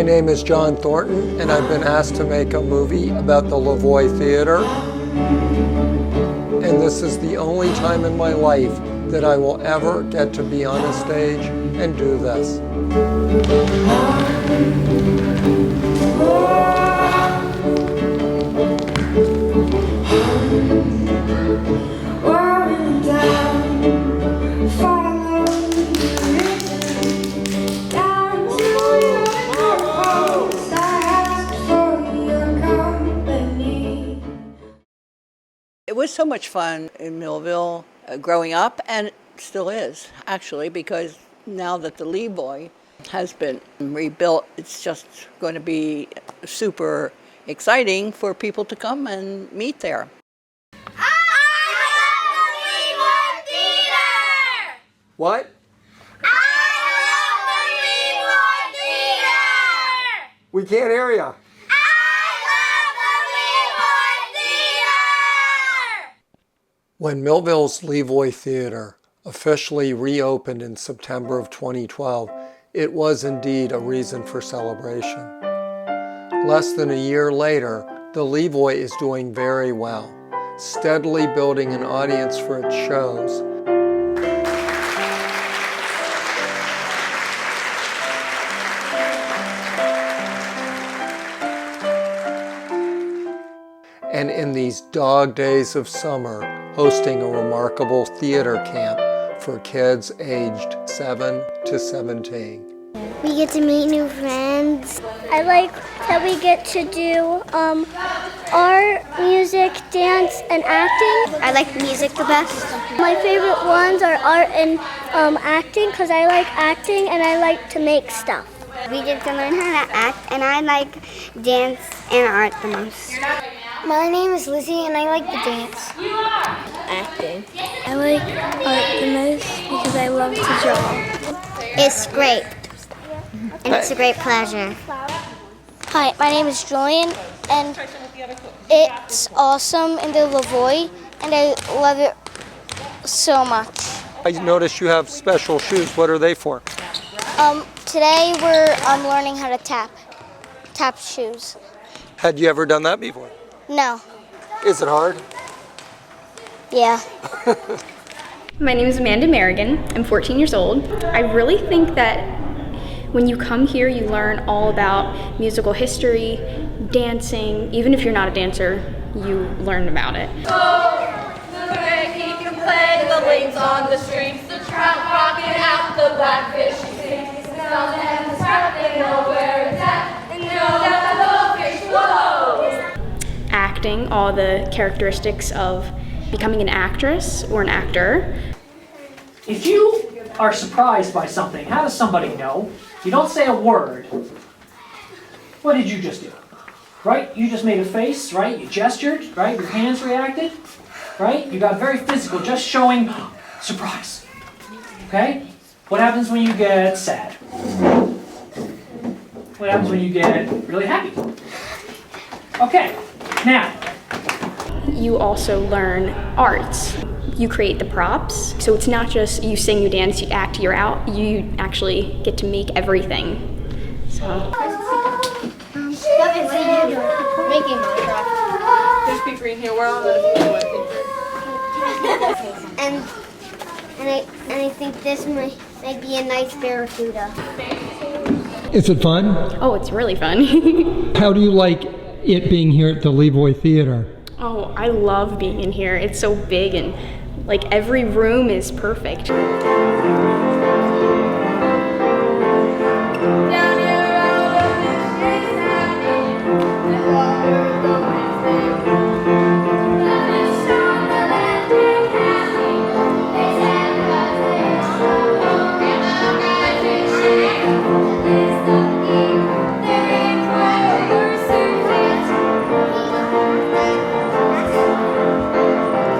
name is John Thornton, and I've been asked to make a movie about the Levoy Theatre. And this is the only time in my life that I will ever get to be on a stage and do this. It was so much fun in Millville growing up, and it still is, actually, because now that the Levoy has been rebuilt, it's just going to be super exciting for people to come and meet there. I love the Levoy Theatre! What? I love the Levoy Theatre! We can't hear you. When Millville's Levoy Theatre officially reopened in September of 2012, it was indeed a reason for celebration. Less than a year later, the Levoy is doing very well, steadily building an audience for its shows. And in these dog days of summer, hosting a remarkable theater camp for kids aged 7 to 17. We get to meet new friends. I like that we get to do art, music, dance, and acting. I like music the best. My favorite ones are art and acting because I like acting and I like to make stuff. We get to learn how to act, and I like dance and art the most. My name is Lizzie, and I like the dance. Acting. I like art the most because I love to draw. It's great, and it's a great pleasure. Hi, my name is Julian, and it's awesome in the Levoy, and I love it so much. I noticed you have special shoes. What are they for? Today we're learning how to tap shoes. Had you ever done that before? No. Is it hard? Yeah. My name is Amanda Merrigan. I'm 14 years old. I really think that when you come here, you learn all about musical history, dancing. Even if you're not a dancer, you learn about it. He can play the links on the strings, the trout rocking out, the blackfish sings, the sound and the spark, they know where it's at, and know that the fish flow. Acting, all the characteristics of becoming an actress or an actor. If you are surprised by something, how does somebody know? You don't say a word. What did you just do? Right? You just made a face, right? You gestured, right? Your hands reacted, right? You got very physical, just showing surprise. Okay? What happens when you get sad? What happens when you get really happy? Okay, now. You also learn arts. You create the props, so it's not just you sing, you dance, you act, you're out. You actually get to make everything. So. There's pizza in here. We're on the And I think this might be a nice barracuda. Is it fun? Oh, it's really fun. How do you like it being here at the Levoy Theatre? Oh, I love being in here. It's so big and like every room is perfect.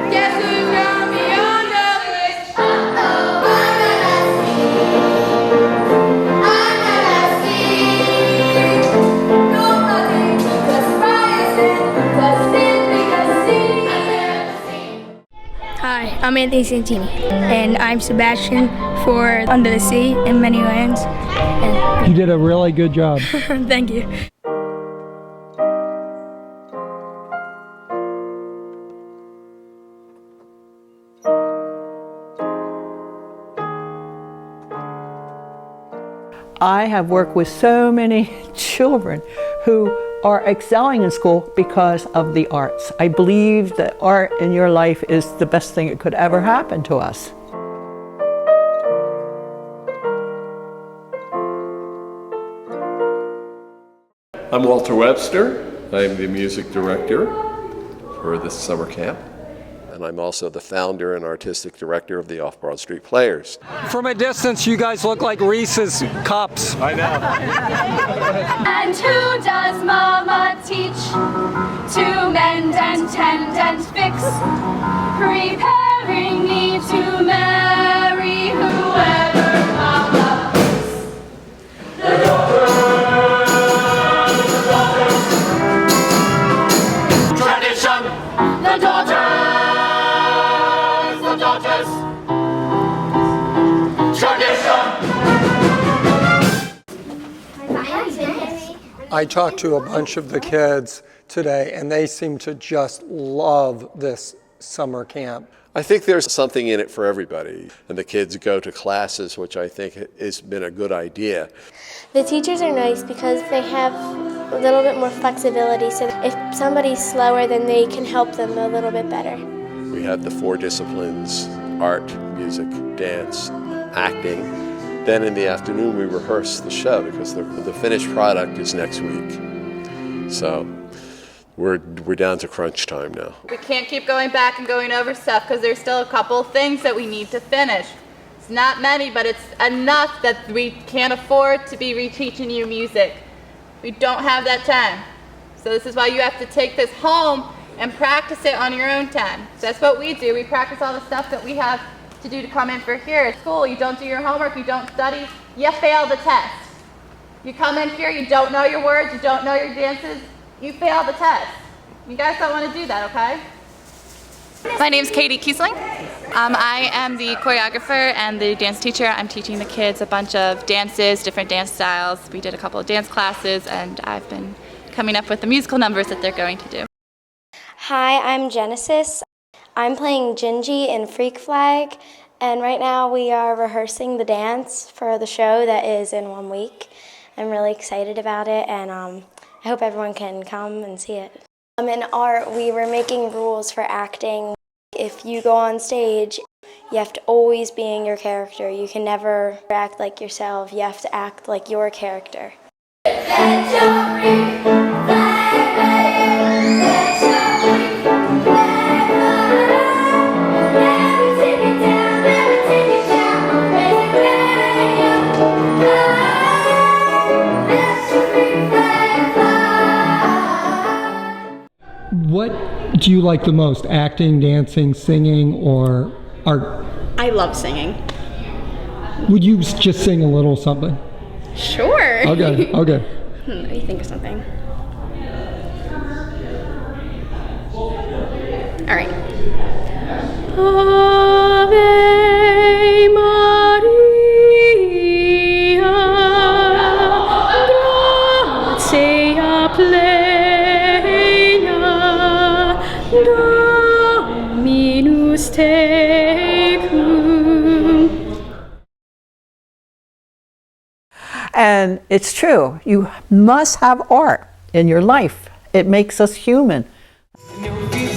Guess who's gonna be on the list? I'm Anthony Santini, and I'm Sebastian for Under the Sea in Many Lands. You did a really good job. Thank you. I have worked with so many children who are excelling in school because of the arts. I believe that art in your life is the best thing that could ever happen to us. I'm Walter Webster. I'm the music director for this summer camp. And I'm also the founder and artistic director of the Off-Broad Street Players. From a distance, you guys look like Reese's Cups. I know. And who does Mama teach to mend and tend and fix? Preparing me to marry whoever Mama picks. The daughters, tradition, the daughters. I talked to a bunch of the kids today, and they seem to just love this summer camp. I think there's something in it for everybody. And the kids go to classes, which I think has been a good idea. The teachers are nice because they have a little bit more flexibility, so if somebody's slower, then they can help them a little bit better. We have the 4 disciplines: art, music, dance, acting. Then in the afternoon we rehearse the show because the finished product is next week. So we're down to crunch time now. We can't keep going back and going over stuff because there's still a couple things that we need to finish. It's not many, but it's enough that we can't afford to be reteaching you music. We don't have that time. So this is why you have to take this home and practice it on your own time. So that's what we do. We practice all the stuff that we have to do to come in for here. At school, you don't do your homework, you don't study, you fail the test. You come in here, you don't know your words, you don't know your dances, you fail the test. You guys don't want to do that, okay? My name's Katie Kiesling. I am the choreographer and the dance teacher. I'm teaching the kids a bunch of dances, different dance styles. We did a couple of dance classes, and I've been coming up with the musical numbers that they're going to do. Hi, I'm Genesis. I'm playing Gingy in Freak Flag, and right now we are rehearsing the dance for the show that is in 1 week. I'm really excited about it, and I hope everyone can come and see it. In art, we were making rules for acting. If you go on stage, you have to always be in your character. You can never act like yourself. You have to act like your character. What do you like the most? Acting, dancing, singing, or art? I love singing. Would you just sing a little something? Sure. Okay, okay. Let me think of something. All right. Ave Maria, gratia plena, Dominus tecum. And it's true, you must have art in your life. It makes us human.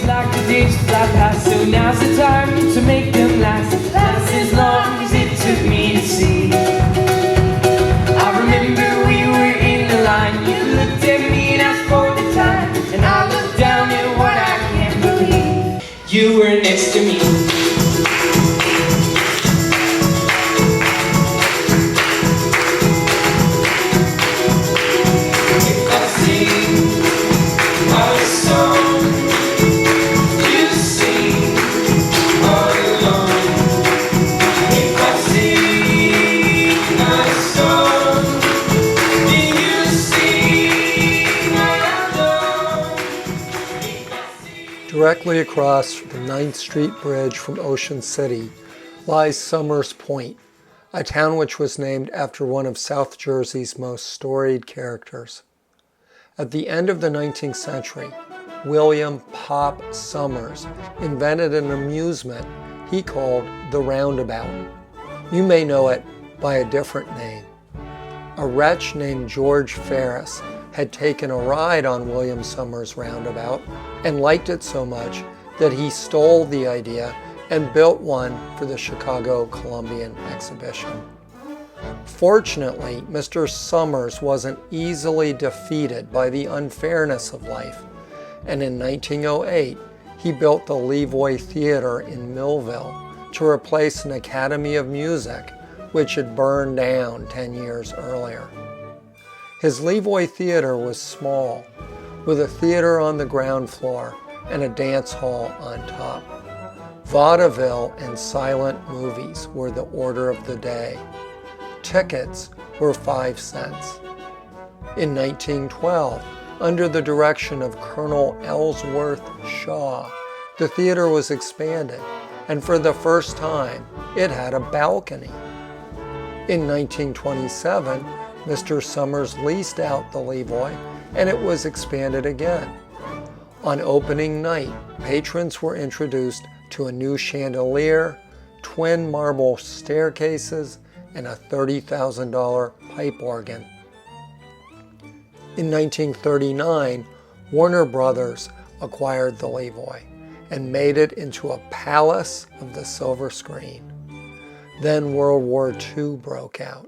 Like the days fly past, so now's the time to make them last as long as it took me to see. I remember we were in the line, you looked at me and asked for the time, and I looked down at what I can't believe. You were next to me. Song you sing all alone. Directly across the 9th Street Bridge from Ocean City lies Somers Point, a town which was named after one of South Jersey's most storied characters. At the end of the 19th century, William "Pop" Somers invented an amusement he called the roundabout. You may know it by a different name. A wretch named George Ferris had taken a ride on William Somers' roundabout and liked it so much that he stole the idea and built one for the Chicago Columbian Exhibition. Fortunately, Mr. Somers wasn't easily defeated by the unfairness of life, and in 1908 he built the Levoy Theatre in Millville to replace an Academy of Music which had burned down 10 years earlier. His Levoy Theatre was small, with a theater on the ground floor and a dance hall on top. Vaudeville and silent movies were the order of the day. Tickets were 5 cents. In 1912, under the direction of Colonel Ellsworth Shaw, the theater was expanded, and for the first time, it had a balcony. In 1927, Mr. Somers leased out the Levoy, and it was expanded again. On opening night, patrons were introduced to a new chandelier, twin marble staircases, and a $30,000 pipe organ. In 1939, Warner Brothers acquired the Levoy and made it into a palace of the silver screen. Then World War II broke out.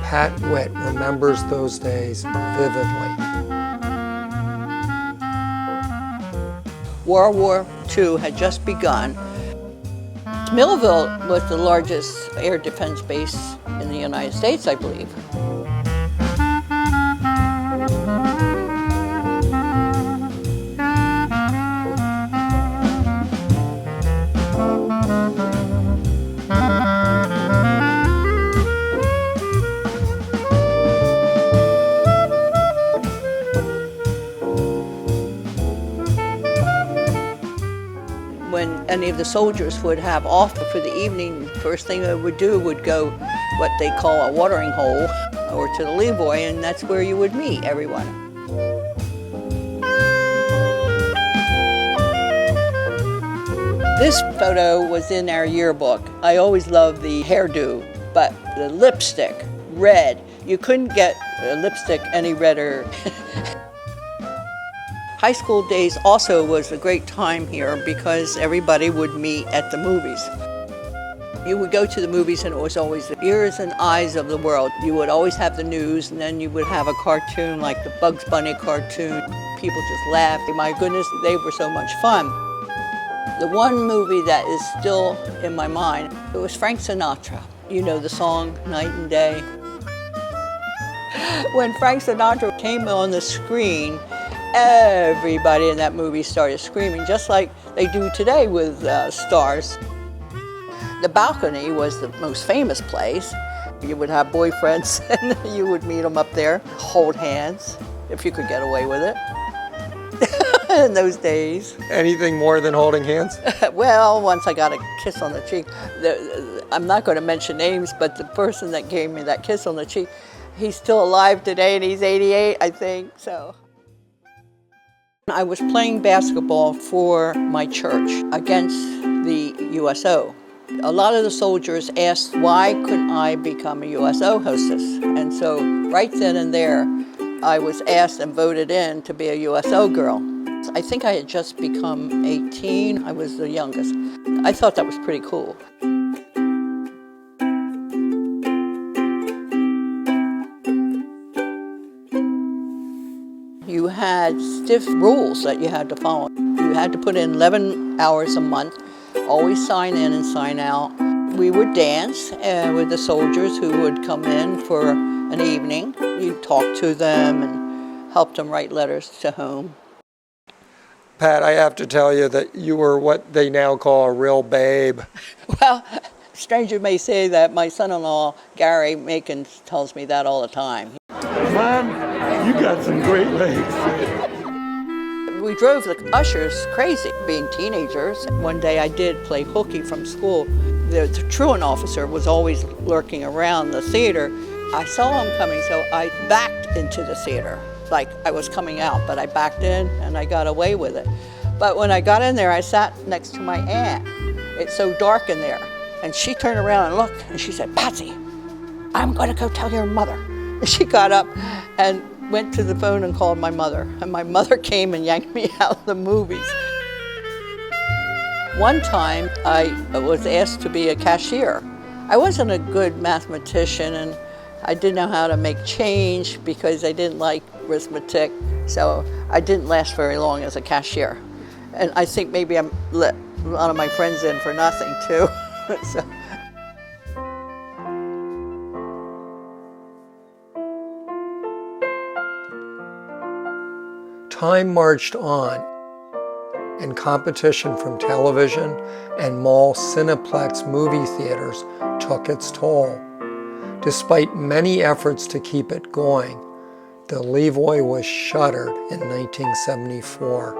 Pat Witt remembers those days vividly. World War II had just begun. Millville was the largest air defense base in the United States, I believe. When any of the soldiers would have off for the evening, first thing they would do would go what they call a watering hole or to the Levoy, and that's where you would meet everyone. This photo was in our yearbook. I always loved the hairdo, but the lipstick, red. You couldn't get a lipstick any redder. High school days also was a great time here because everybody would meet at the movies. You would go to the movies and it was always the ears and eyes of the world. You would always have the news, and then you would have a cartoon like the Bugs Bunny cartoon. People just laughed. My goodness, they were so much fun. The one movie that is still in my mind, it was Frank Sinatra. You know the song, Night and Day. When Frank Sinatra came on the screen, everybody in that movie started screaming, just like they do today with stars. The balcony was the most famous place. You would have boyfriends and you would meet them up there, hold hands, if you could get away with it. In those days. Anything more than holding hands? Well, once I got a kiss on the cheek. I'm not going to mention names, but the person that gave me that kiss on the cheek, he's still alive today and he's 88, I think, so. I was playing basketball for my church against the USO. A lot of the soldiers asked why couldn't I become a USO hostess, and so right then and there I was asked and voted in to be a USO girl. I think I had just become 18. I was the youngest. I thought that was pretty cool. You had stiff rules that you had to follow. You had to put in 11 hours a month, always sign in and sign out. We would dance with the soldiers who would come in for an evening. You'd talk to them and help them write letters to home. Pat, I have to tell you that you were what they now call a real babe. Well, stranger may say that. My son-in-law, Gary Macon, tells me that all the time. Mom, you got some great legs. We drove the ushers crazy, being teenagers. One day I did play hooky from school. The truant officer was always lurking around the theater. I saw him coming, so I backed into the theater. Like I was coming out, but I backed in and I got away with it. But when I got in there, I sat next to my aunt. It's so dark in there. And she turned around and looked, and she said, "Patsy, I'm going to go tell your mother." And she got up and went to the phone and called my mother. And my mother came and yanked me out of the movies. One time, I was asked to be a cashier. I wasn't a good mathematician, and I didn't know how to make change because I didn't like arithmetic. So I didn't last very long as a cashier. And I think maybe I let a lot of my friends in for nothing, too. So. Time marched on, and competition from television and mall Cineplex movie theaters took its toll. Despite many efforts to keep it going, the Levoy was shuttered in 1974.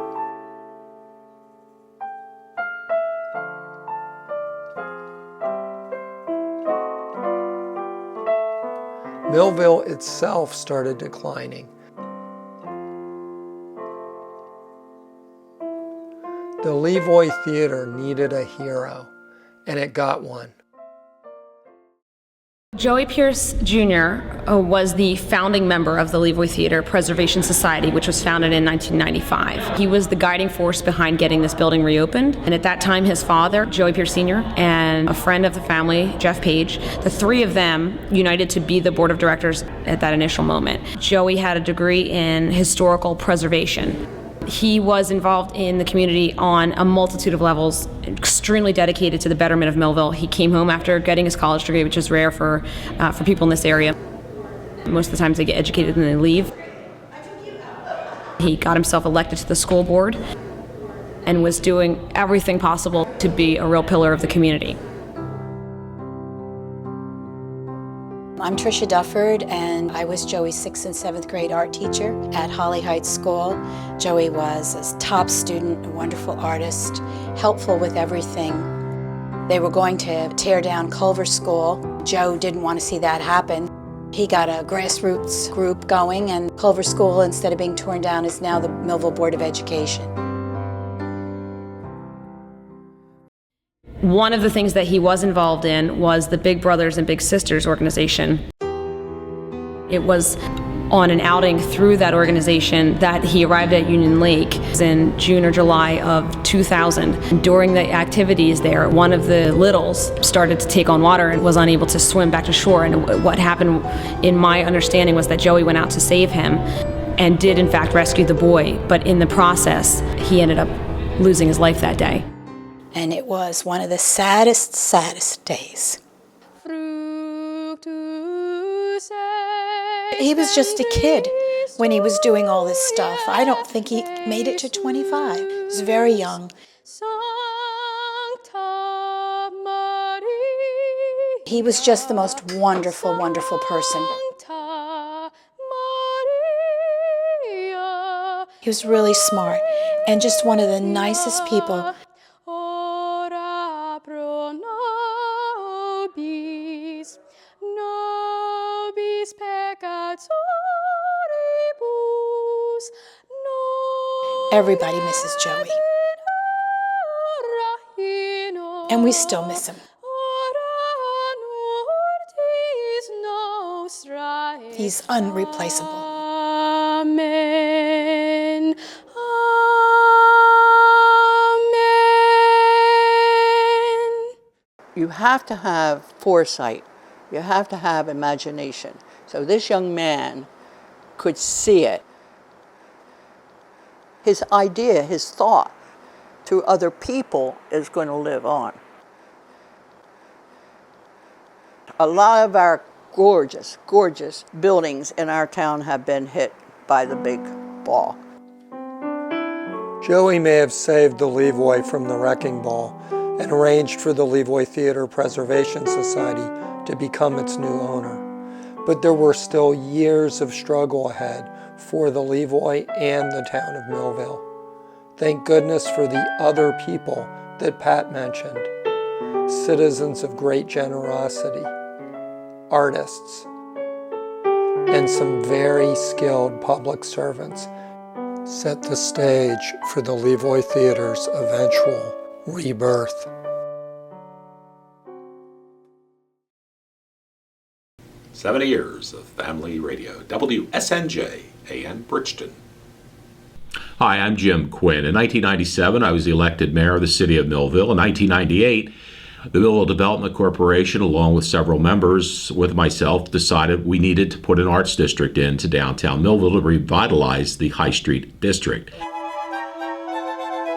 Millville itself started declining. The Levoy Theatre needed a hero, and it got one. Joey Pierce Jr. Was the founding member of the Levoy Theatre Preservation Society, which was founded in 1995. He was the guiding force behind getting this building reopened. And at that time, his father, Joey Pierce Sr., and a friend of the family, Jeff Page, the three of them united to be the board of directors at that initial moment. Joey had a degree in historical preservation. He was involved in the community on a multitude of levels, extremely dedicated to the betterment of Millville. He came home after getting his college degree, which is rare for people in this area. Most of the times they get educated and they leave. He got himself elected to the school board and was doing everything possible to be a real pillar of the community. I'm Tricia Dufford, and I was Joey's 6th and 7th grade art teacher at Holly Heights School. Joey was a top student, a wonderful artist, helpful with everything. They were going to tear down Culver School. Joe didn't want to see that happen. He got a grassroots group going, and Culver School, instead of being torn down, is now the Millville Board of Education. One of the things that he was involved in was the Big Brothers and Big Sisters organization. It was on an outing through that organization that he arrived at Union Lake in June or July of 2000. During the activities there, one of the littles started to take on water and was unable to swim back to shore. And what happened, in my understanding, was that Joey went out to save him and did in fact rescue the boy, but in the process, he ended up losing his life that day. And it was one of the saddest days. He was just a kid when he was doing all this stuff. I don't think he made it to 25. He was very young. He was just the most wonderful, wonderful person. He was really smart and just one of the nicest people. Everybody misses Joey. And we still miss him. He's unreplaceable. Amen. You have to have foresight. You have to have imagination. So this young man could see it. His idea, his thought to other people is going to live on. A lot of our gorgeous, gorgeous buildings in our town have been hit by the big ball. Joey may have saved the Levoy from the wrecking ball and arranged for the Levoy Theatre Preservation Society to become its new owner. But there were still years of struggle ahead for the Levoy and the town of Millville. Thank goodness for the other people that Pat mentioned. Citizens of great generosity, artists, and some very skilled public servants set the stage for the Levoy Theatre's eventual rebirth. "70 years of family radio. WSNJ, AM Bridgeton. Hi, I'm Jim Quinn. In 1997, I was elected mayor of the city of Millville. In 1998, the Millville Development Corporation, along with several members with myself, decided we needed to put an arts district into downtown Millville to revitalize the High Street district.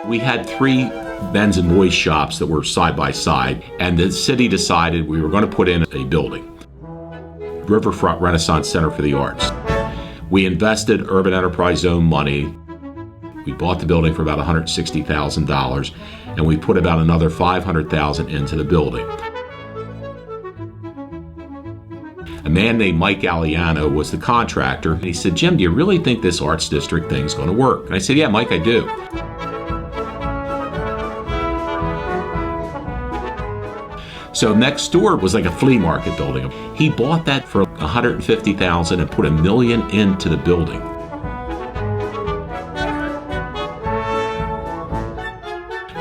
We had 3 men's and boys shops that were side by side, and the city decided we were going to put in a building, Riverfront Renaissance Center for the Arts. We invested urban enterprise zone money. We bought the building for about $160,000, and we put about another $500,000 into the building. A man named Mike Aliano was the contractor, and he said, "Jim, do you really think this arts district thing's going to work?" And I said, "Yeah, Mike, I do." So next door was like a flea market building. He bought that for $150,000 and put $1 million into the building.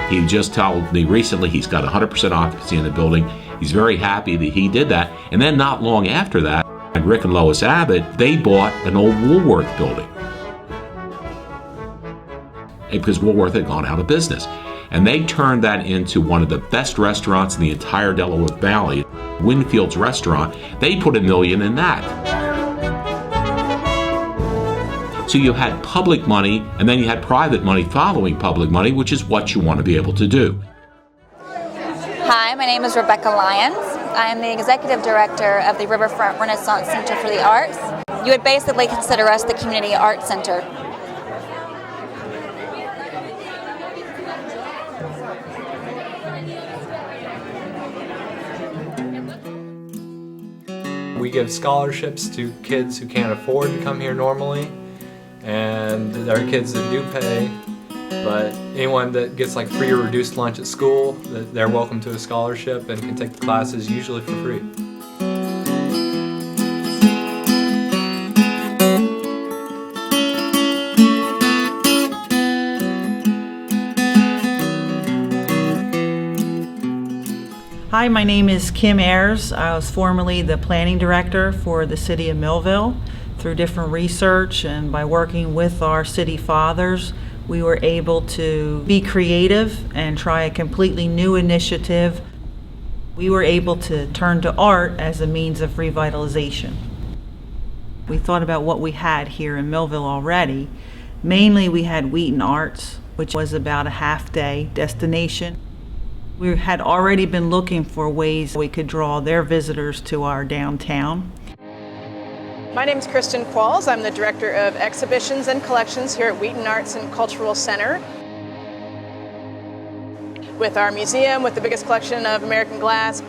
He just told me recently he's got 100% occupancy in the building. He's very happy that he did that. And then not long after that, Rick and Lois Abbott, they bought an old Woolworth building because Woolworth had gone out of business. And they turned that into one of the best restaurants in the entire Delaware Valley, Winfield's Restaurant. They put $1 million in that. So you had public money, and then you had private money following public money, which is what you want to be able to do. Hi, my name is Rebecca Lyons. I am the Executive Director of the Riverfront Renaissance Center for the Arts. You would basically consider us the Community Arts Center. We give scholarships to kids who can't afford to come here normally, and there are kids that do pay, but anyone that gets like free or reduced lunch at school, they're welcome to a scholarship and can take the classes usually for free. Hi, my name is Kim Ayers. I was formerly the planning director for the city of Millville. Through different research and by working with our city fathers, we were able to be creative and try a completely new initiative. We were able to turn to art as a means of revitalization. We thought about what we had here in Millville already. Mainly we had Wheaton Arts, which was about a half-day destination. We had already been looking for ways we could draw their visitors to our downtown. My name is Kristen Qualls. I'm the Director of Exhibitions and Collections here at Wheaton Arts and Cultural Center. With our museum, with the biggest collection of American glass.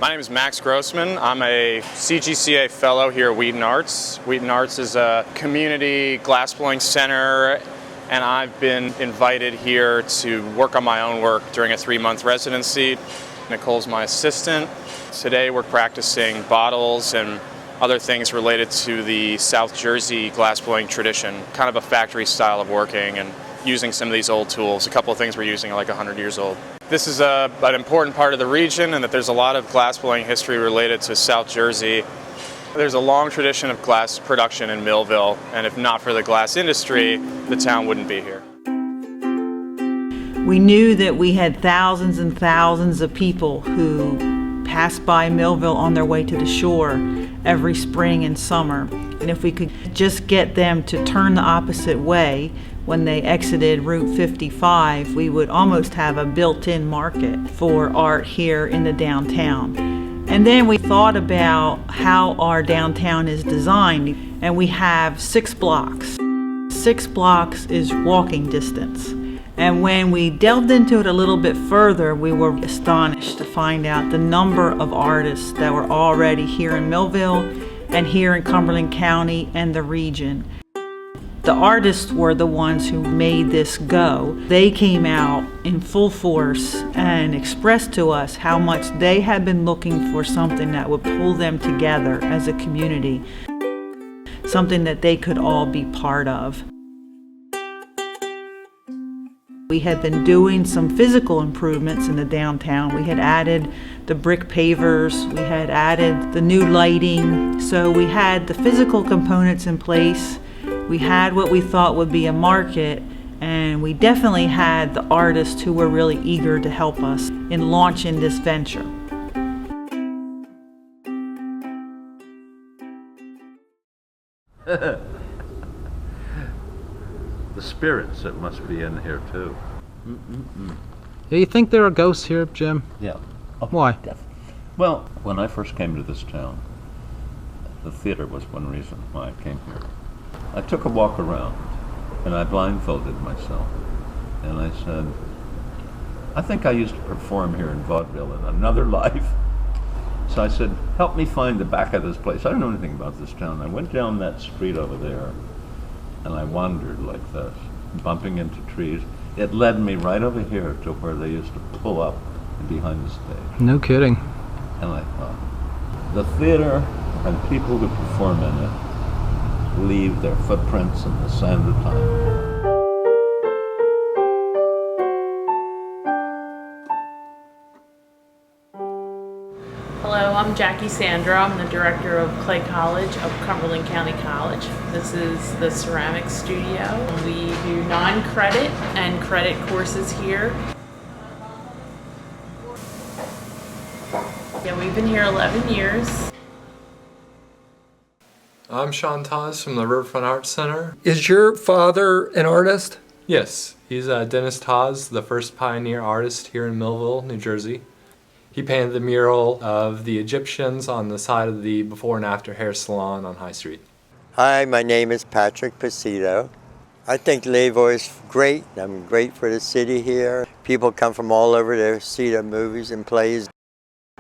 My name is Max Grossman. I'm a CGCA fellow here at Wheaton Arts. Wheaton Arts is a community glassblowing center, and I've been invited here to work on my own work during a 3-month residency. Nicole's my assistant. Today we're practicing bottles and other things related to the South Jersey glassblowing tradition, kind of a factory style of working and using some of these old tools. A couple of things we're using are like 100 years old. This is an important part of the region, and that there's a lot of glassblowing history related to South Jersey. There's a long tradition of glass production in Millville, and if not for the glass industry, the town wouldn't be here. We knew that we had thousands and thousands of people who passed by Millville on their way to the shore every spring and summer. And if we could just get them to turn the opposite way when they exited Route 55, we would almost have a built-in market for art here in the downtown. And then we thought about how our downtown is designed, and we have 6 blocks. 6 blocks is walking distance. And when we delved into it a little bit further, we were astonished to find out the number of artists that were already here in Millville and here in Cumberland County and the region. The artists were the ones who made this go. They came out in full force and expressed to us how much they had been looking for something that would pull them together as a community, something that they could all be part of. We had been doing some physical improvements in the downtown. We had added the brick pavers, we had added the new lighting, so we had the physical components in place. We had what we thought would be a market, and we definitely had the artists who were really eager to help us in launching this venture. The spirits that must be in here too. Yeah, you think there are ghosts here, Jim? Yeah. Why? Well, when I first came to this town, the theater was one reason why I came here. I took a walk around and I blindfolded myself and I said, I think I used to perform here in vaudeville in another life. So I said, help me find the back of this place. I don't know anything about this town. I went down that street over there and I wandered like this, bumping into trees. It led me right over here to where they used to pull up behind the stage. No kidding. And I thought, the theater and people who perform in it leave their footprints in the sand of time. Hello, I'm Jackie Sandra. I'm the director of Clay College of Cumberland County College. This is the ceramics studio. We do non-credit and credit courses here. Yeah, we've been here 11 years. I'm Sean Taz from the Riverfront Arts Center. Is your father an artist? Yes, he's Dennis Taz, the first pioneer artist here in Millville, New Jersey. He painted the mural of the Egyptians on the side of the before and after hair salon on High Street. Hi, my name is Patrick Pacito. I think Levoy is great. I'm great for the city here. People come from all over to see the movies and plays.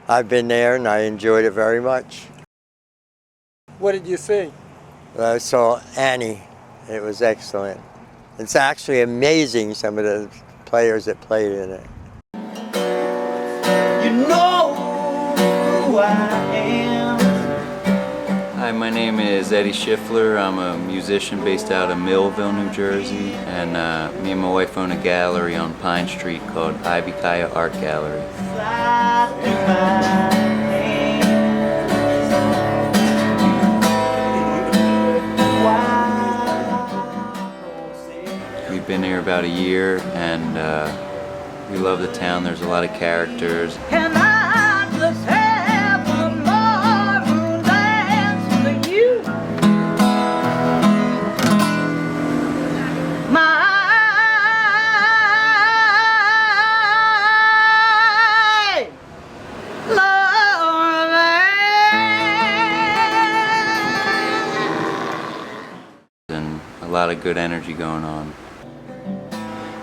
I've been there and I enjoyed it very much. What did you see? I saw Annie. It was excellent. It's actually amazing, some of the players that played in it. You know who I am. Hi, my name is Eddie Schiffler. I'm a musician based out of Millville, New Jersey, and me and my wife own a gallery on Pine Street called Ibikaya Art Gallery. We've been here about a year, and we love the town. There's a lot of characters. Can I just have a more dance for you? My And a lot of good energy going on.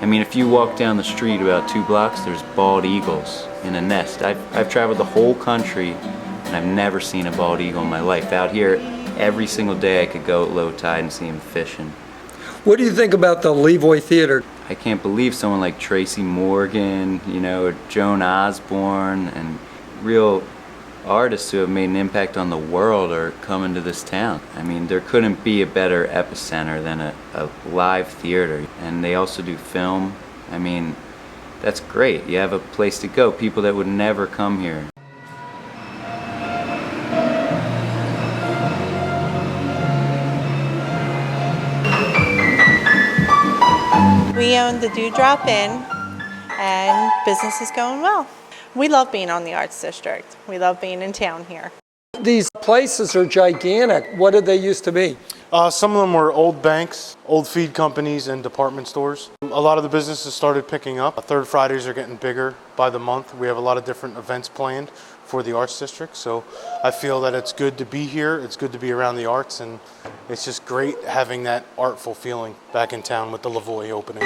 I mean, if you walk down the street about 2 blocks, there's bald eagles in a nest. I've traveled the whole country and I've never seen a bald eagle in my life. Out here, every single day I could go at low tide and see them fishing. What do you think about the Levoy Theatre? I can't believe someone like Tracy Morgan, you know, or Joan Osborne, and real artists who have made an impact on the world are coming to this town. I mean, there couldn't be a better epicenter than a live theater. And they also do film. I mean, that's great. You have a place to go. People that would never come here. We own the Dewdrop Inn, and business is going well. We love being on the Arts District. We love being in town here. These places are gigantic. What did they used to be? Some of them were old banks, old feed companies, and department stores. A lot of the businesses started picking up. Third Fridays are getting bigger by the month. We have a lot of different events planned. for the Arts District. So I feel that it's good to be here, it's good to be around the arts, and it's just great having that artful feeling back in town with the Levoy opening.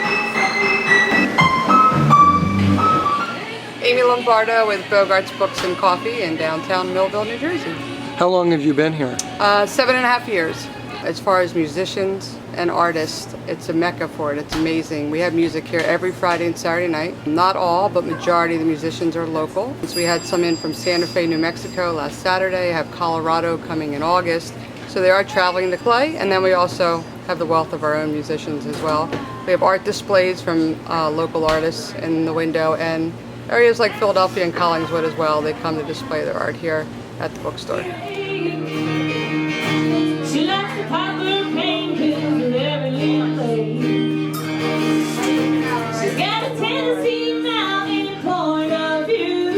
Amy Lombardo with Bogart's Books and Coffee in downtown Millville, New Jersey. How long have you been here? 7.5 years. As far as musicians and artists, it's a mecca for it. It's amazing. We have music here every Friday and Saturday night. Not all, but majority of the musicians are local. So we had some in from Santa Fe, New Mexico last Saturday. I have Colorado coming in August. So they are traveling to play, and then we also have the wealth of our own musicians as well. We have art displays from local artists in the window, and areas like Philadelphia and Collingswood as well. They come to display their art here at the bookstore. She likes to pop her painkillers with every little thing. She's got a Tennessee mountain point of view.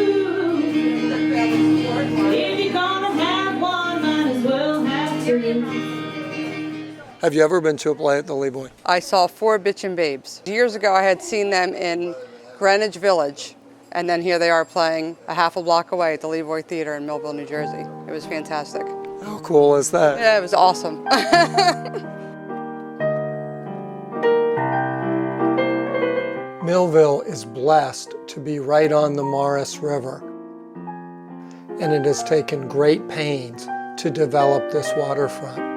If you're gonna have one, might as well have two. Have you ever been to a play at the Levoy? I saw 4 Bitchin' Babes. Years ago, I had seen them in Greenwich Village, and then here they are playing a half a block away at the Levoy Theatre in Millville, New Jersey. It was fantastic. How cool is that? Yeah, it was awesome. Millville is blessed to be right on the Morris River, and it has taken great pains to develop this waterfront.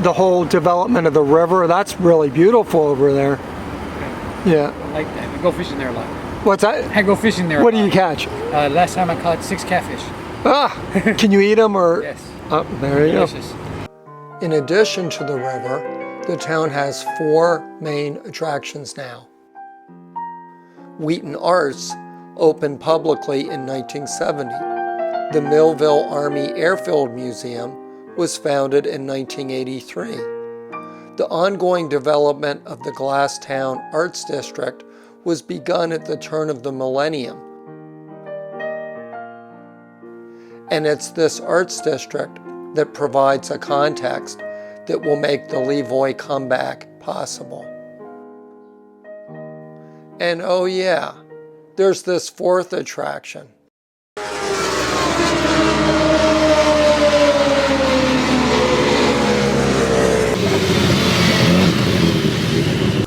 The whole development of the river, that's really beautiful over there. Yeah. I go fishing there a lot. What's that? I go fishing there. What do you catch? Last time I caught 6 catfish. Ah! Can you eat them or? Yes. Oh, there you Delicious. go. In addition to the river, the town has 4 main attractions now. Wheaton Arts opened publicly in 1970. The Millville Army Airfield Museum was founded in 1983. The ongoing development of the Glasstown Arts District was begun at the turn of the millennium. And it's this arts district that provides a context that will make the Levoy comeback possible. And oh yeah, there's this 4th attraction.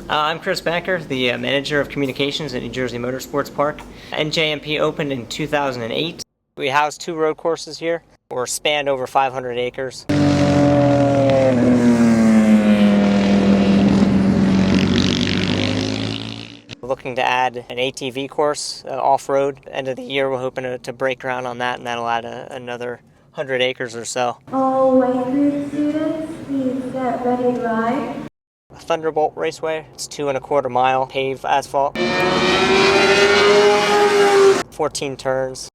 I'm Chris Becker, the manager of communications at New Jersey Motorsports Park. NJMP opened in 2008. We house 2 road courses here. We're spanned over 500 acres. We're looking to add an ATV course off-road. End of the year, we're hoping to break ground on that, and that'll add another 100 acres or so. All Waynard students, please get ready to ride. Thunderbolt Raceway. It's 2.25 mile paved asphalt. 14 turns.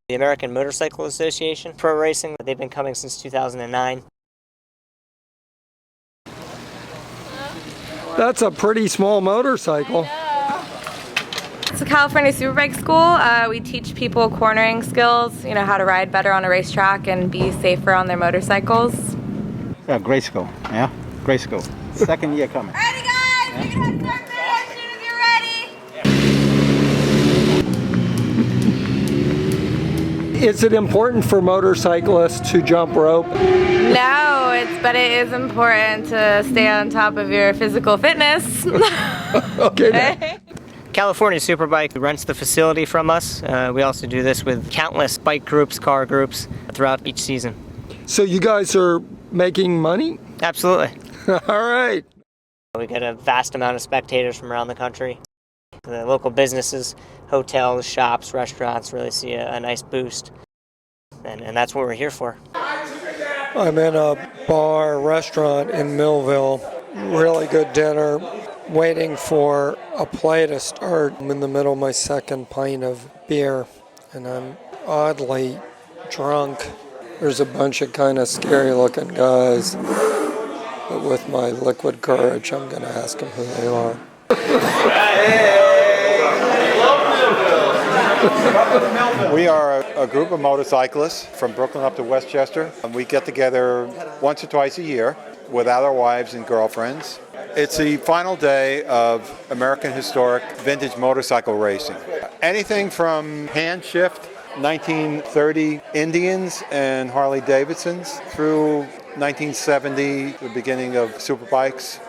The American Motorcycle Association Pro Racing. They've been coming since 2009. That's a pretty small motorcycle. It's a California Superbike school. We teach people cornering skills, how to ride better on a racetrack and be safer on their motorcycles. Yeah, great school. Yeah, great school. 2nd year coming. Ready, guys? You can start video as soon as you're ready. Is it important for motorcyclists to jump rope? No, but it is important to stay on top of your physical fitness. Okay. California Superbike rents the facility from us. We also do this with countless bike groups, car groups throughout each season. So you guys are making money? Absolutely. All right. We get a vast amount of spectators from around the country. The local businesses, hotels, shops, restaurants really see a nice boost. And that's what we're here for. I'm in a bar, restaurant in Millville. Really good dinner. Waiting for a play to start. I'm in the middle of my 2nd pint of beer, and I'm oddly drunk. There's a bunch of kind of scary looking guys, but with my liquid courage, I'm going to ask them who they are. We are a group of motorcyclists from Brooklyn up to Westchester. We get together once or twice a year without our wives and girlfriends. It's the final day of American historic vintage motorcycle racing. Anything from hand shift 1930 Indians and Harley Davidsons through 1970, the beginning of superbikes.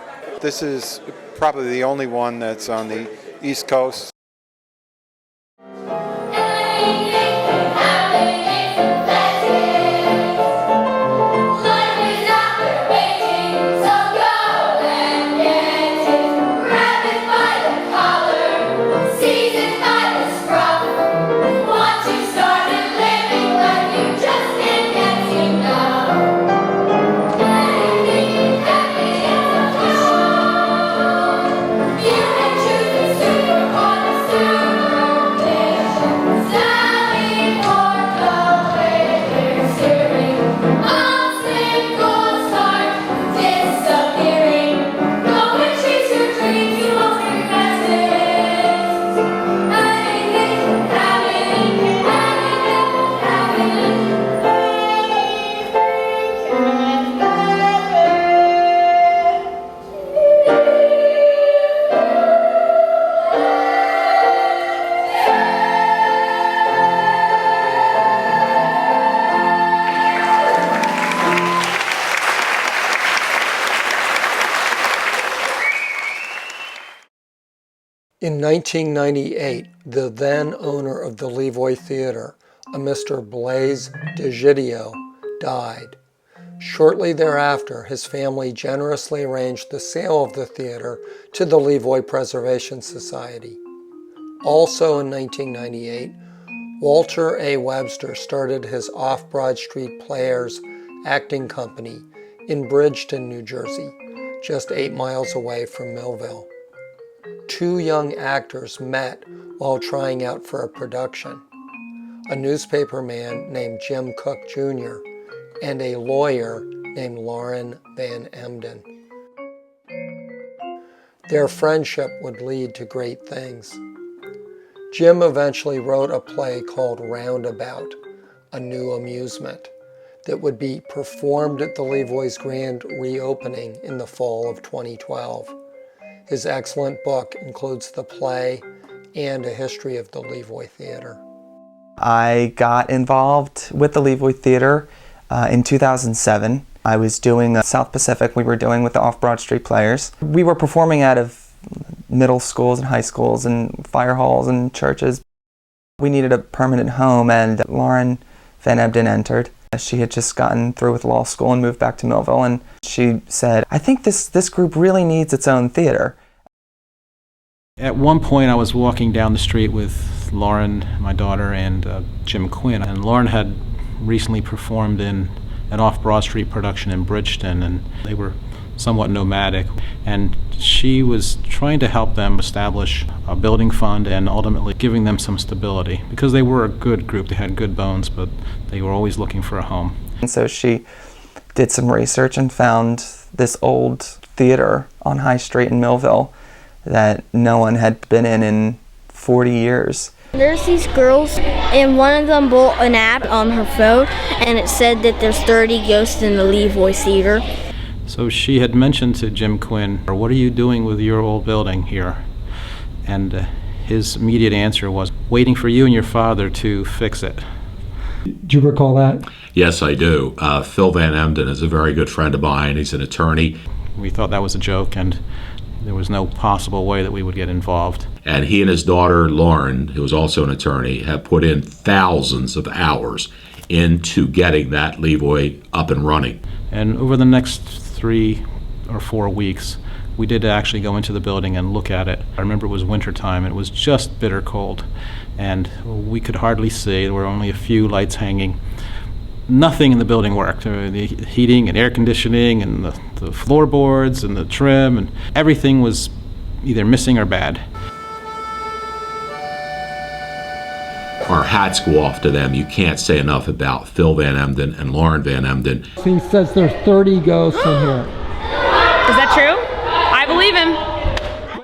This is probably the only one that's on the East Coast. In 1998, the then owner of the Levoy Theatre, a Mr. Blaise Digidio, died. Shortly thereafter, his family generously arranged the sale of the theater to the Levoy Preservation Society. Also in 1998, Walter A. Webster started his Off-Broad Street Players acting company in Bridgeton, New Jersey, just 8 miles away from Millville. 2 young actors met while trying out for a production, a newspaper man named Jim Cook Jr. and a lawyer named Lauren Van Emden. Their friendship would lead to great things. Jim eventually wrote a play called Roundabout, a new amusement, that would be performed at the Levoy's grand reopening in the fall of 2012. His excellent book includes the play and a history of the Levoy Theatre. I got involved with the Levoy Theatre in 2007. I was doing South Pacific. We were doing with the Off-Broad Street Players. We were performing out of middle schools and high schools and fire halls and churches. We needed a permanent home, and Lauren Van Emden entered. She had just gotten through with law school and moved back to Millville, and she said, I think this group really needs its own theater. At one point I was walking down the street with Lauren, my daughter, and Jim Quinn, and Lauren had recently performed in an Off-Broad Street production in Bridgeton, and they were somewhat nomadic, and she was trying to help them establish a building fund and ultimately giving them some stability, because they were a good group. They had good bones, but they were always looking for a home. And so she did some research and found this old theater on High Street in Millville that no one had been in 40 years. There's these girls, and one of them bought an app on her phone, and it said that there's 30 ghosts in the Levoy Theatre. So she had mentioned to Jim Quinn, what are you doing with your old building here? And his immediate answer was, waiting for you and your father to fix it. Do you recall that? Yes, I do. Phil Van Emden is a very good friend of mine. He's an attorney. We thought that was a joke, and there was no possible way that we would get involved. And he and his daughter, Lauren, who is also an attorney, have put in thousands of hours into getting that Levoy up and running. And over the next 3 or 4 weeks, we did actually go into the building and look at it. I remember it was wintertime, and it was just bitter cold, and we could hardly see. There were only a few lights hanging. Nothing in the building worked. The heating and air conditioning and the floorboards and the trim, and everything was either missing or bad. Our hats go off to them. You can't say enough about Phil Van Emden and Lauren Van Emden. He says there's 30 ghosts in here. Is that true? I believe him.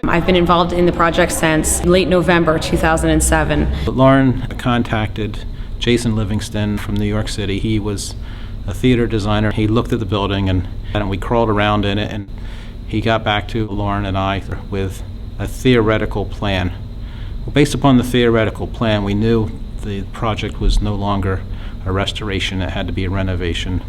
I've been involved in the project since late November 2007. Lauren contacted Jason Livingston from New York City. He was a theater designer. He looked at the building and we crawled around in it, and he got back to Lauren and I with a theoretical plan. Well, based upon the theoretical plan, we knew the project was no longer a restoration, it had to be a renovation.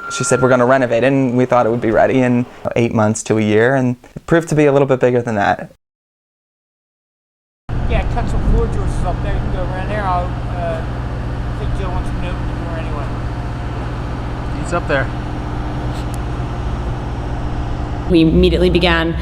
She said, we're going to renovate it, and we thought it would be ready in 8 months to a year, and it proved to be a little bit bigger than that. Yeah, cut some floor joists up there. You can go around there. I think Joe wants me to open the door anyway. He's up there. We immediately began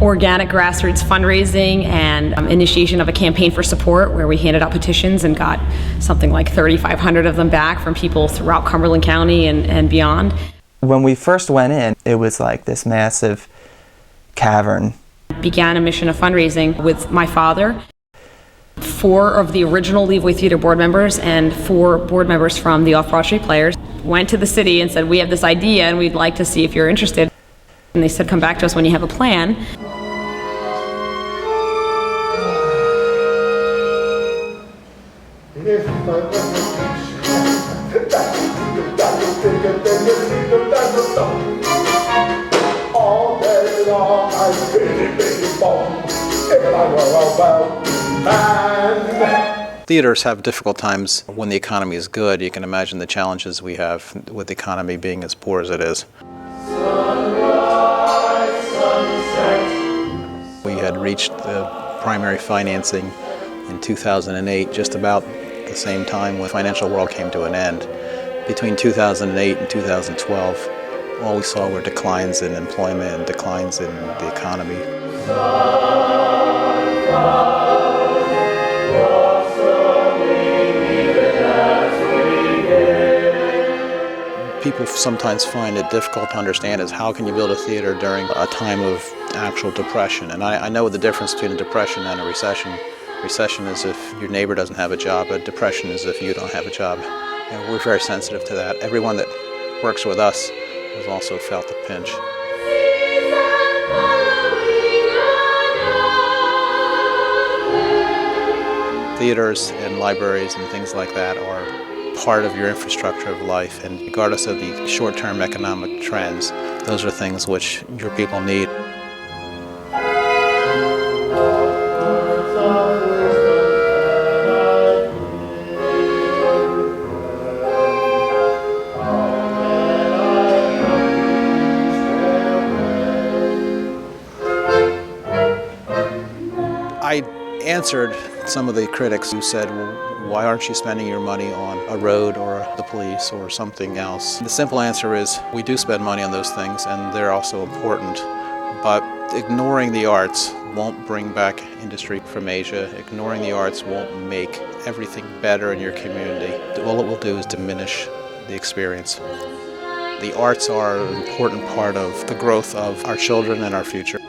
organic grassroots fundraising and initiation of a campaign for support where we handed out petitions and got something like 3,500 of them back from people throughout Cumberland County and beyond. When we first went in, it was like this massive cavern. Began a mission of fundraising with my father, 4 of the original Levoy Theatre board members and 4 board members from the Off-Broad Street Players. Went to the city and said, we have this idea and we'd like to see if you're interested. And they said, come back to us when you have a plan. Theaters have difficult times when the economy is good. You can imagine the challenges we have with the economy being as poor as it is. We had reached the primary financing in 2008, just about the same time when the financial world came to an end. Between 2008 and 2012, all we saw were declines in employment and declines in the economy. People sometimes find it difficult to understand is how can you build a theater during a time of actual depression. And I know the difference between a depression and a recession. Recession is if your neighbor doesn't have a job, but depression is if you don't have a job. And we're very sensitive to that. Everyone that works with us has also felt the pinch. Theaters and libraries and things like that are part of your infrastructure of life, and regardless of the short-term economic trends, those are things which your people need. I answered some of the critics who said, well, why aren't you spending your money on a road or the police or something else? The simple answer is we do spend money on those things, and they're also important, but ignoring the arts won't bring back industry from Asia. Ignoring the arts won't make everything better in your community. All it will do is diminish the experience. The arts are an important part of the growth of our children and our future.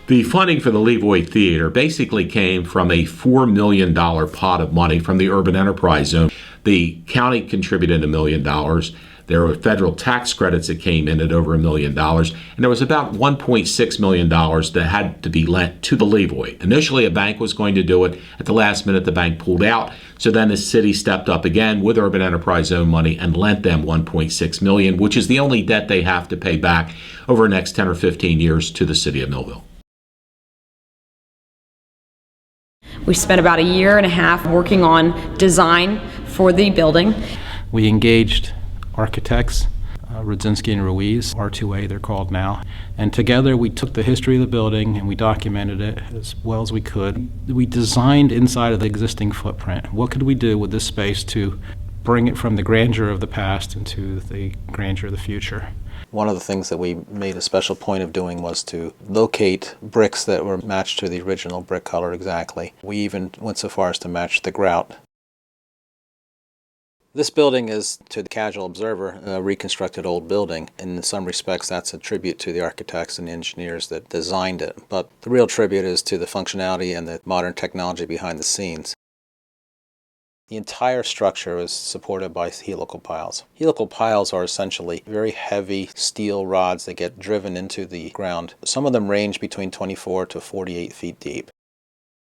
The funding for the Levoy Theatre basically came from a $4 million pot of money from the Urban Enterprise Zone. The county contributed $1 million. There were federal tax credits that came in at over $1 million. And there was about $1.6 million that had to be lent to the Levoy. Initially, a bank was going to do it. At the last minute, the bank pulled out. So then the city stepped up again with Urban Enterprise Zone money and lent them $1.6 million, which is the only debt they have to pay back over the next 10 or 15 years to the city of Millville. We spent about 1.5 years working on design for the building. We engaged architects, Rudzinski and Ruiz, R2A they're called now, and together we took the history of the building and we documented it as well as we could. We designed inside of the existing footprint. What could we do with this space to bring it from the grandeur of the past into the grandeur of the future? One of the things that we made a special point of doing was to locate bricks that were matched to the original brick color exactly. We even went so far as to match the grout This building is, to the casual observer, a reconstructed old building. In some respects, that's a tribute to the architects and engineers that designed it. But the real tribute is to the functionality and the modern technology behind the scenes. The entire structure is supported by helical piles. Helical piles are essentially very heavy steel rods that get driven into the ground. Some of them range between 24 to 48 feet deep.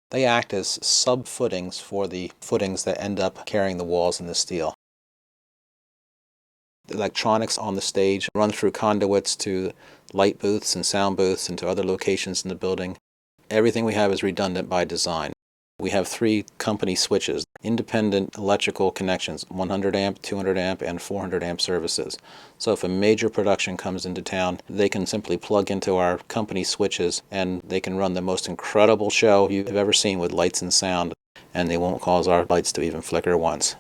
They act as sub-footings for the footings that end up carrying the walls and the steel. The electronics on the stage run through conduits to light booths and sound booths and to other locations in the building. Everything we have is redundant by design. We have 3 company switches, independent electrical connections, 100 amp, 200 amp, and 400 amp services. So if a major production comes into town, they can simply plug into our company switches and they can run the most incredible show you've ever seen with lights and sound, and they won't cause our lights to even flicker once.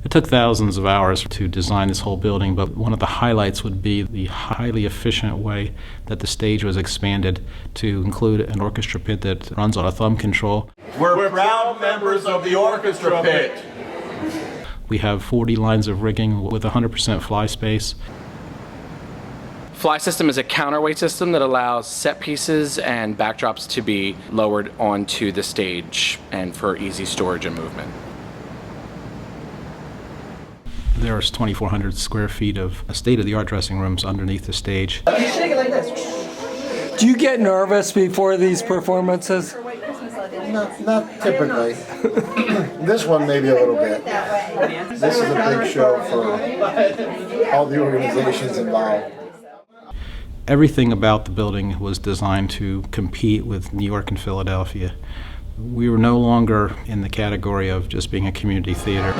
It took thousands of hours to design this whole building, but one of the highlights would be the highly efficient way that the stage was expanded to include an orchestra pit that runs on a thumb control. We're proud members of the orchestra pit. We have 40 lines of rigging with 100% fly space. Fly system is a counterweight system that allows set pieces and backdrops to be lowered onto the stage and for easy storage and movement. There's 2,400 square feet of state-of-the-art dressing rooms underneath the stage. Shake it like this. Do you get nervous before these performances? Not typically. This one maybe a little bit. This is a big show for all the organizations involved. Everything about the building was designed to compete with New York and Philadelphia. We were no longer in the category of just being a community theater.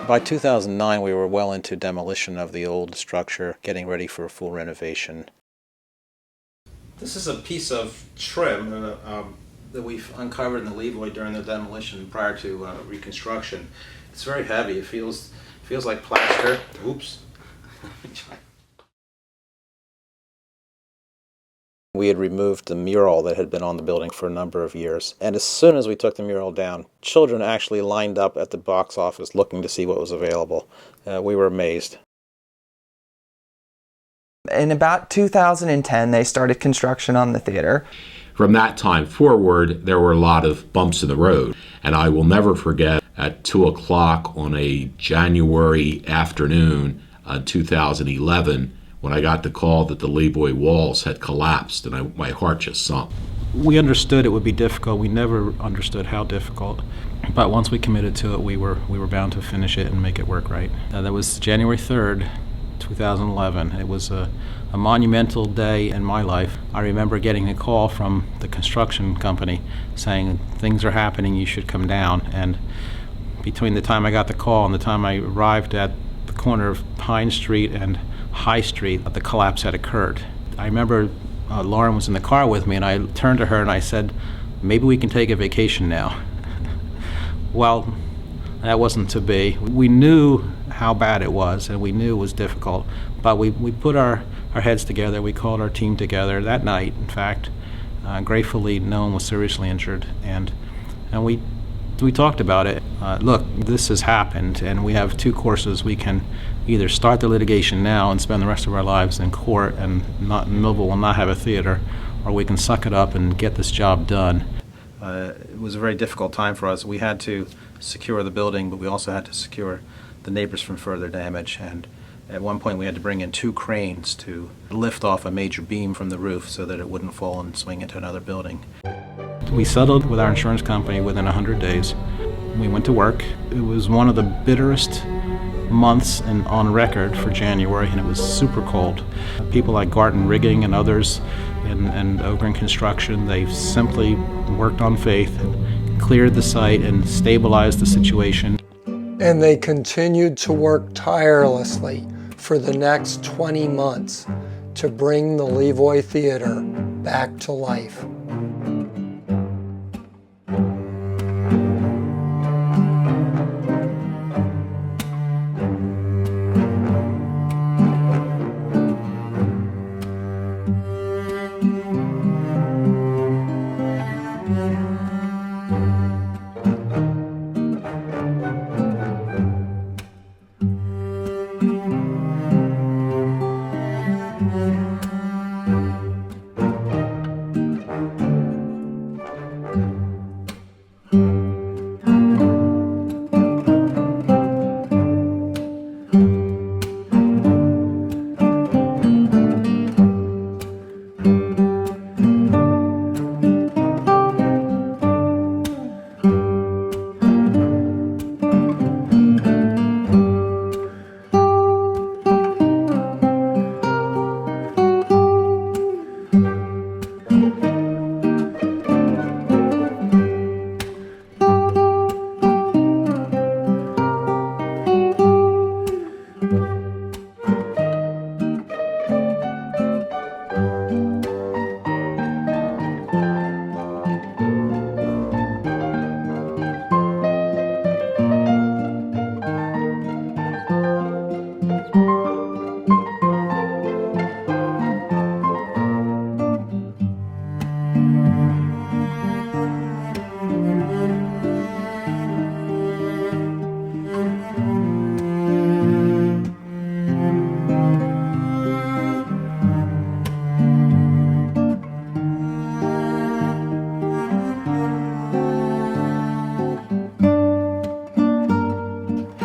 By 2009, we were well into demolition of the old structure, getting ready for a full renovation. This is a piece of trim that we've uncovered in the Levoy during the demolition prior to reconstruction. It's very heavy. It feels like plaster. Oops. We had removed the mural that had been on the building for a number of years. And as soon as we took the mural down, children actually lined up at the box office looking to see what was available. We were amazed. In about 2010, they started construction on the theater. From that time forward, there were a lot of bumps in the road. And I will never forget at 2 o'clock on a January afternoon in 2011, when I got the call that the Levoy walls had collapsed, and my heart just sunk. We understood it would be difficult. We never understood how difficult. But once we committed to it, we were bound to finish it and make it work right. That was January 3rd, 2011. It was a monumental day in my life. I remember getting a call from the construction company saying, things are happening, you should come down. And between the time I got the call and the time I arrived at the corner of Pine Street and High Street, the collapse had occurred. I remember Lauren was in the car with me, and I turned to her and I said, maybe we can take a vacation now. Well, that wasn't to be. We knew how bad it was, and we knew it was difficult, but we put our heads together. We called our team together that night, in fact. Gratefully, no one was seriously injured, and we talked about it. Look, this has happened, and we have 2 courses. We can either start the litigation now and spend the rest of our lives in court, and Millville will not have a theater, or we can suck it up and get this job done. It was a very difficult time for us. We had to secure the building, but we also had to secure the neighbors from further damage. And at one point we had to bring in 2 cranes to lift off a major beam from the roof so that it wouldn't fall and swing into another building. We settled with our insurance company within 100 days. We went to work. It was one of the bitterest months on record for January, and it was super cold. People like Garten Rigging and others and Ogren Construction, they simply worked on faith and cleared the site and stabilized the situation. And they continued to work tirelessly for the next 20 months to bring the Levoy Theatre back to life.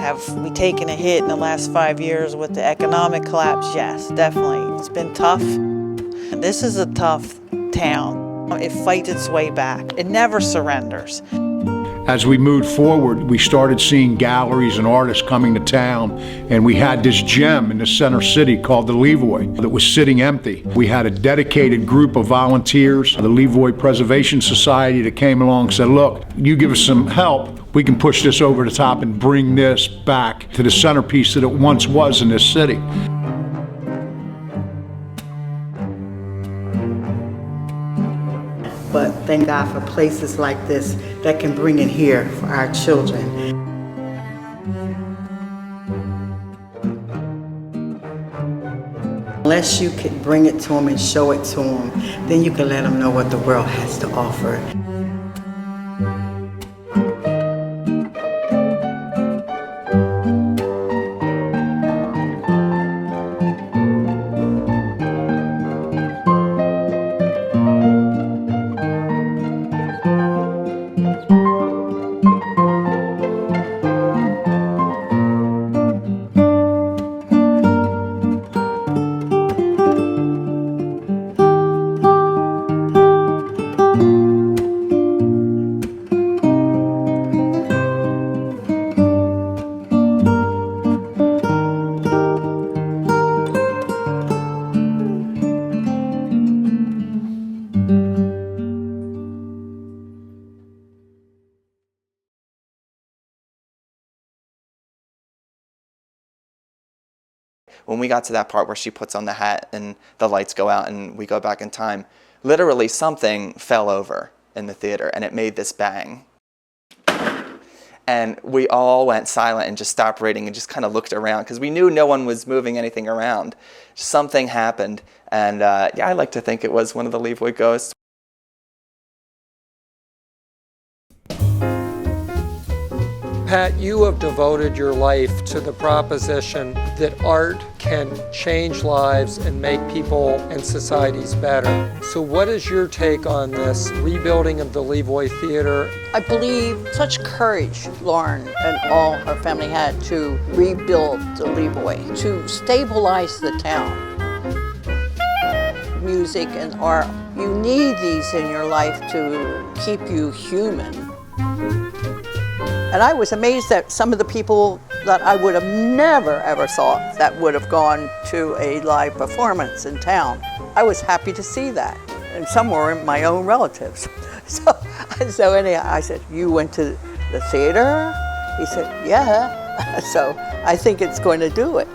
Have we taken a hit in the last 5 years with the economic collapse? Yes, definitely. It's been tough. This is a tough town. It fights its way back. It never surrenders. As we moved forward, we started seeing galleries and artists coming to town, and we had this gem in the center city called the Levoy that was sitting empty. We had a dedicated group of volunteers, the Levoy Preservation Society, that came along and said, look, you give us some help, we can push this over the top and bring this back to the centerpiece that it once was in this city. But thank God for places like this that can bring it here for our children. Unless you can bring it to them and show it to them, then you can let them know what the world has to offer. When we got to that part where she puts on the hat and the lights go out and we go back in time, literally something fell over in the theater and it made this bang. And we all went silent and just stopped reading and just kind of looked around because we knew no one was moving anything around. Something happened, and yeah, I like to think it was one of the Levoy ghosts. Pat, you have devoted your life to the proposition that art can change lives and make people and societies better. So what is your take on this rebuilding of the Levoy Theatre? I believe such courage Lauren and all her family had to rebuild the Levoy, to stabilize the town. Music and art, you need these in your life to keep you human. And I was amazed that some of the people that I would have never ever thought that would have gone to a live performance in town. I was happy to see that. And some were my own relatives. So anyhow, I said, you went to the theater? He said, yeah. So I think it's going to do it.